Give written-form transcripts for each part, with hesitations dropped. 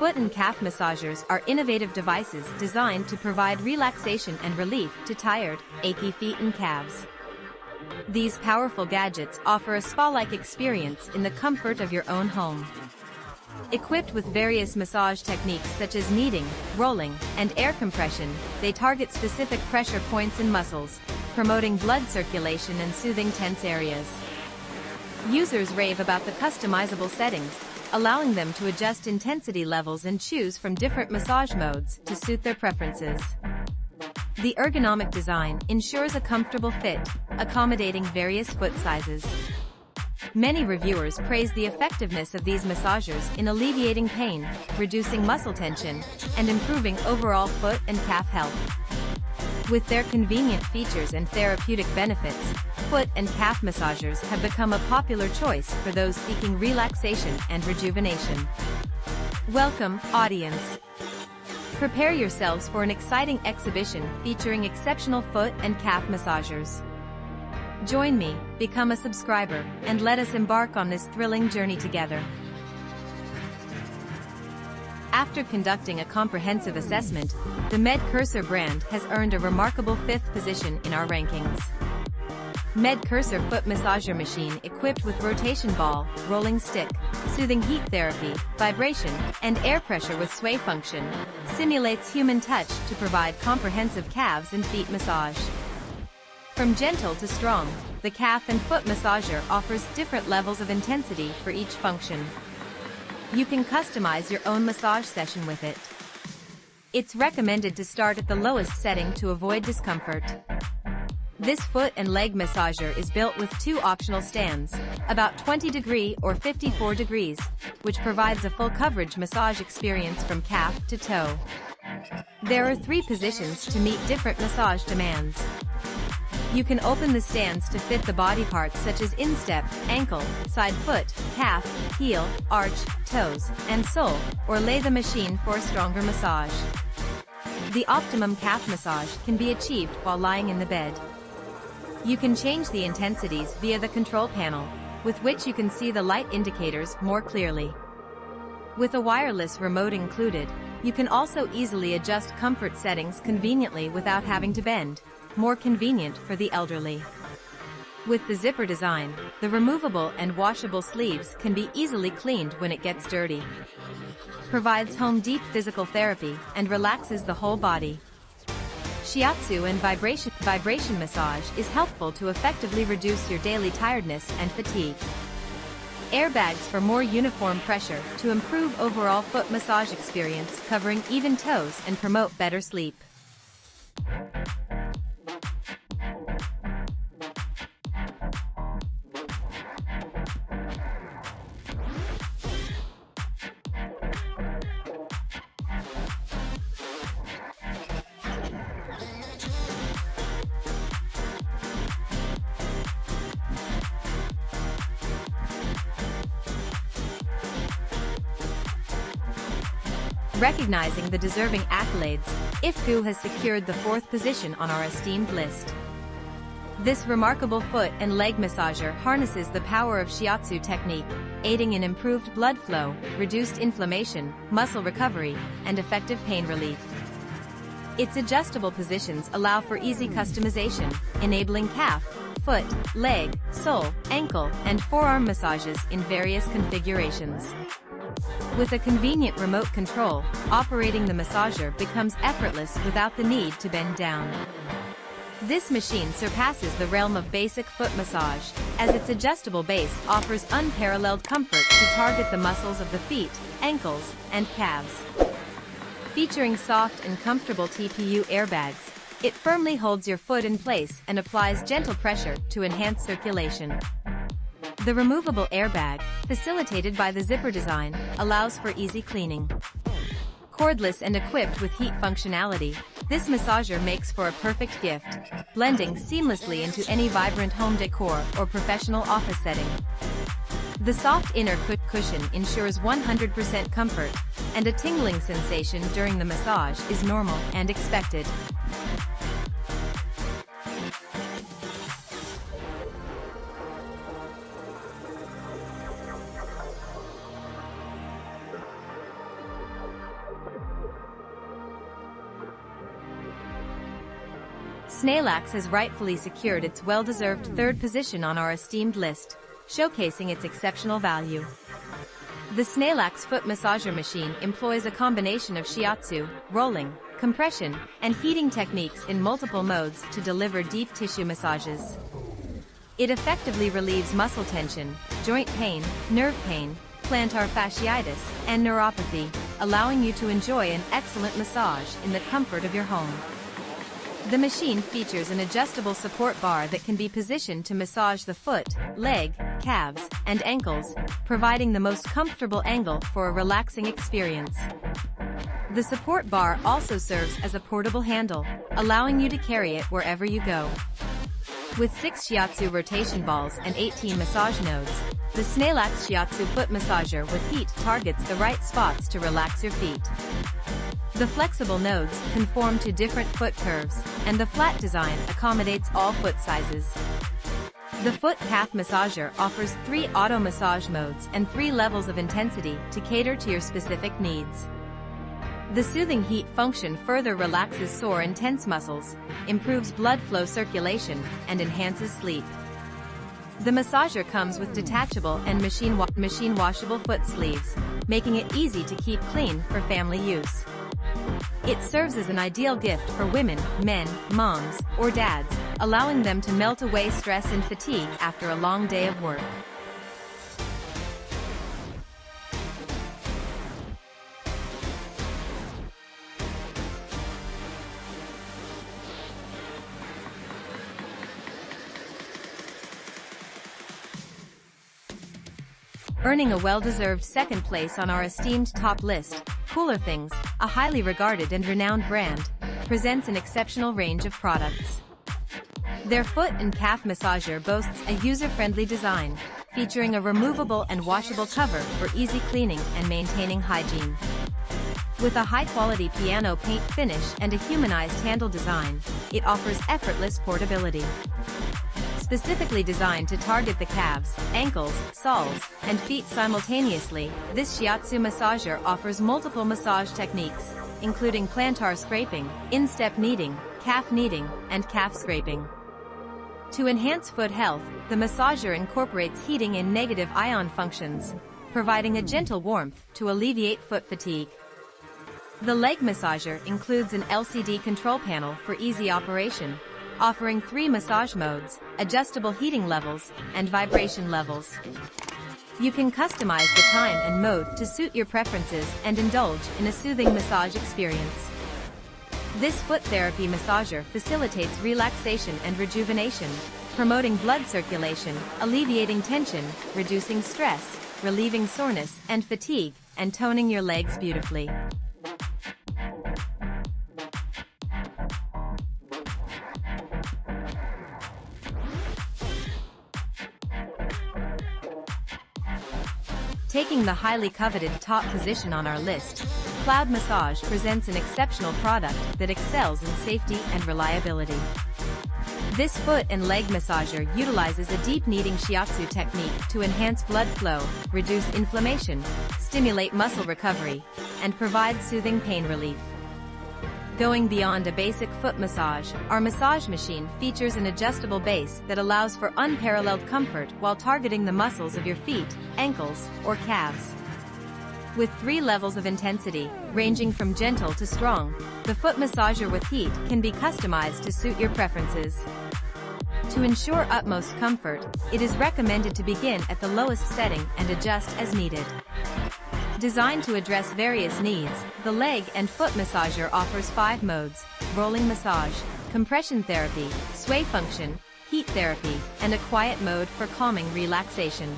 Foot and calf massagers are innovative devices designed to provide relaxation and relief to tired, achy feet and calves. These powerful gadgets offer a spa-like experience in the comfort of your own home. Equipped with various massage techniques such as kneading, rolling, and air compression, they target specific pressure points and muscles, promoting blood circulation and soothing tense areas. Users rave about the customizable settings, allowing them to adjust intensity levels and choose from different massage modes to suit their preferences. The ergonomic design ensures a comfortable fit, accommodating various foot sizes. Many reviewers praise the effectiveness of these massagers in alleviating pain, reducing muscle tension, and improving overall foot and calf health. With their convenient features and therapeutic benefits, foot and calf massagers have become a popular choice for those seeking relaxation and rejuvenation. Welcome, audience. Prepare yourselves for an exciting exhibition featuring exceptional foot and calf massagers. Join me, become a subscriber, and let us embark on this thrilling journey together. After conducting a comprehensive assessment, the Medcursor brand has earned a remarkable 5th position in our rankings. Medcursor foot massager machine equipped with rotation ball, rolling stick, soothing heat therapy, vibration, and air pressure with sway function, simulates human touch to provide comprehensive calves and feet massage. From gentle to strong, the calf and foot massager offers different levels of intensity for each function. You can customize your own massage session with it. It's recommended to start at the lowest setting to avoid discomfort. This foot and leg massager is built with 2 optional stands, about 20 degree or 54 degrees, which provides a full coverage massage experience from calf to toe. There are 3 positions to meet different massage demands. You can open the stands to fit the body parts such as instep, ankle, side foot, calf, heel, arch, toes, and sole, or lay the machine for a stronger massage. The optimum calf massage can be achieved while lying in the bed. You can change the intensities via the control panel, with which you can see the light indicators more clearly. With a wireless remote included, you can also easily adjust comfort settings conveniently without having to bend, more convenient for the elderly. With the zipper design, the removable and washable sleeves can be easily cleaned when it gets dirty. Provides home deep physical therapy and relaxes the whole body. Shiatsu and vibration massage is helpful to effectively reduce your daily tiredness and fatigue. Airbags for more uniform pressure to improve overall foot massage experience, covering even toes and promote better sleep. Recognizing the deserving accolades, IFGU has secured the 4th position on our esteemed list. This remarkable foot and leg massager harnesses the power of Shiatsu technique, aiding in improved blood flow, reduced inflammation, muscle recovery, and effective pain relief. Its adjustable positions allow for easy customization, enabling calf, foot, leg, sole, ankle, and forearm massages in various configurations. With a convenient remote control, operating the massager becomes effortless without the need to bend down. This machine surpasses the realm of basic foot massage, as its adjustable base offers unparalleled comfort to target the muscles of the feet, ankles, and calves. Featuring soft and comfortable TPU airbags, it firmly holds your foot in place and applies gentle pressure to enhance circulation. The removable airbag, facilitated by the zipper design, allows for easy cleaning. Cordless and equipped with heat functionality, this massager makes for a perfect gift, blending seamlessly into any vibrant home decor or professional office setting. The soft inner cushion ensures 100% comfort, and a tingling sensation during the massage is normal and expected. Snailax has rightfully secured its well-deserved third position on our esteemed list, showcasing its exceptional value. The Snailax foot massager machine employs a combination of Shiatsu, rolling, compression, and heating techniques in multiple modes to deliver deep tissue massages. It effectively relieves muscle tension, joint pain, nerve pain, plantar fasciitis, and neuropathy, allowing you to enjoy an excellent massage in the comfort of your home. The machine features an adjustable support bar that can be positioned to massage the foot, leg, calves, and ankles, providing the most comfortable angle for a relaxing experience. The support bar also serves as a portable handle, allowing you to carry it wherever you go. With 6 Shiatsu rotation balls and 18 massage nodes, the Snailax Shiatsu foot massager with heat targets the right spots to relax your feet. The flexible nodes conform to different foot curves, and the flat design accommodates all foot sizes. The foot calf massager offers 3 auto massage modes and 3 levels of intensity to cater to your specific needs. The soothing heat function further relaxes sore and tense muscles, improves blood flow circulation, and enhances sleep. The massager comes with detachable and machine washable foot sleeves, making it easy to keep clean for family use. It serves as an ideal gift for women, men, moms, or dads, allowing them to melt away stress and fatigue after a long day of work. Earning a well-deserved second place on our esteemed top list, KoolerThings, a highly regarded and renowned brand, presents an exceptional range of products. Their foot and calf massager boasts a user-friendly design, featuring a removable and washable cover for easy cleaning and maintaining hygiene. With a high-quality piano paint finish and a humanized handle design, it offers effortless portability. Specifically designed to target the calves, ankles, soles, and feet simultaneously, this Shiatsu massager offers multiple massage techniques, including plantar scraping, instep kneading, calf kneading, and calf scraping. To enhance foot health, the massager incorporates heating and negative ion functions, providing a gentle warmth to alleviate foot fatigue. The leg massager includes an LCD control panel for easy operation, offering 3 massage modes, adjustable heating levels, and vibration levels. You can customize the time and mode to suit your preferences and indulge in a soothing massage experience. This foot therapy massager facilitates relaxation and rejuvenation, promoting blood circulation, alleviating tension, reducing stress, relieving soreness and fatigue, and toning your legs beautifully. Taking the highly coveted top position on our list, Cloud Massage presents an exceptional product that excels in safety and reliability. This foot and leg massager utilizes a deep kneading Shiatsu technique to enhance blood flow, reduce inflammation, stimulate muscle recovery, and provide soothing pain relief. Going beyond a basic foot massage, our massage machine features an adjustable base that allows for unparalleled comfort while targeting the muscles of your feet, ankles, or calves. With 3 levels of intensity, ranging from gentle to strong, the foot massager with heat can be customized to suit your preferences. To ensure utmost comfort, it is recommended to begin at the lowest setting and adjust as needed. Designed to address various needs, the leg and foot massager offers 5 modes: rolling massage, compression therapy, sway function, heat therapy, and a quiet mode for calming relaxation.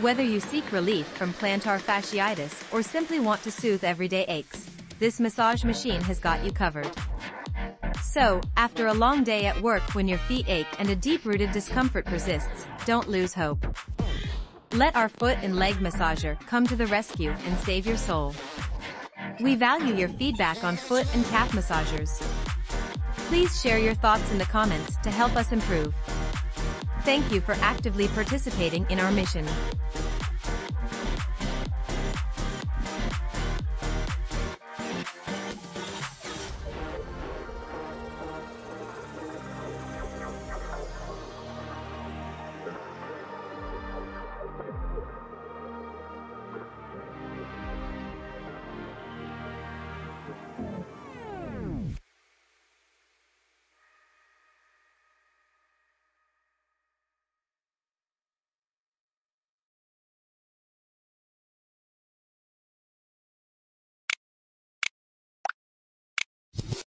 Whether you seek relief from plantar fasciitis or simply want to soothe everyday aches, this massage machine has got you covered. So, after a long day at work when your feet ache and a deep-rooted discomfort persists, don't lose hope. Let our foot and leg massager come to the rescue and save your soul. We value your feedback on foot and calf massagers. Please share your thoughts in the comments to help us improve. Thank you for actively participating in our mission.